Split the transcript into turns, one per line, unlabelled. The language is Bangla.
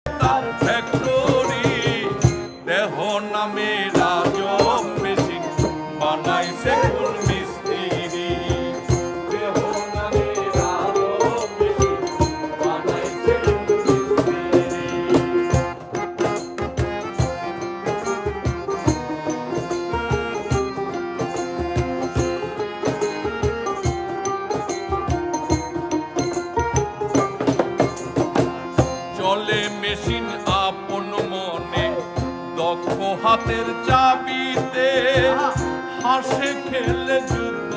তার ফ্যাক্টরি দেহ নামে রাজব মেশিন বানাইছে কোন মিস্ত্রি দেহ নামে রাজব মেশিন বানাইছে কোন মিস্ত্রি চলে মেশিন আপন মনে দক্ষ হাতের চাবিতে হাসে খেলে যুদ্ধ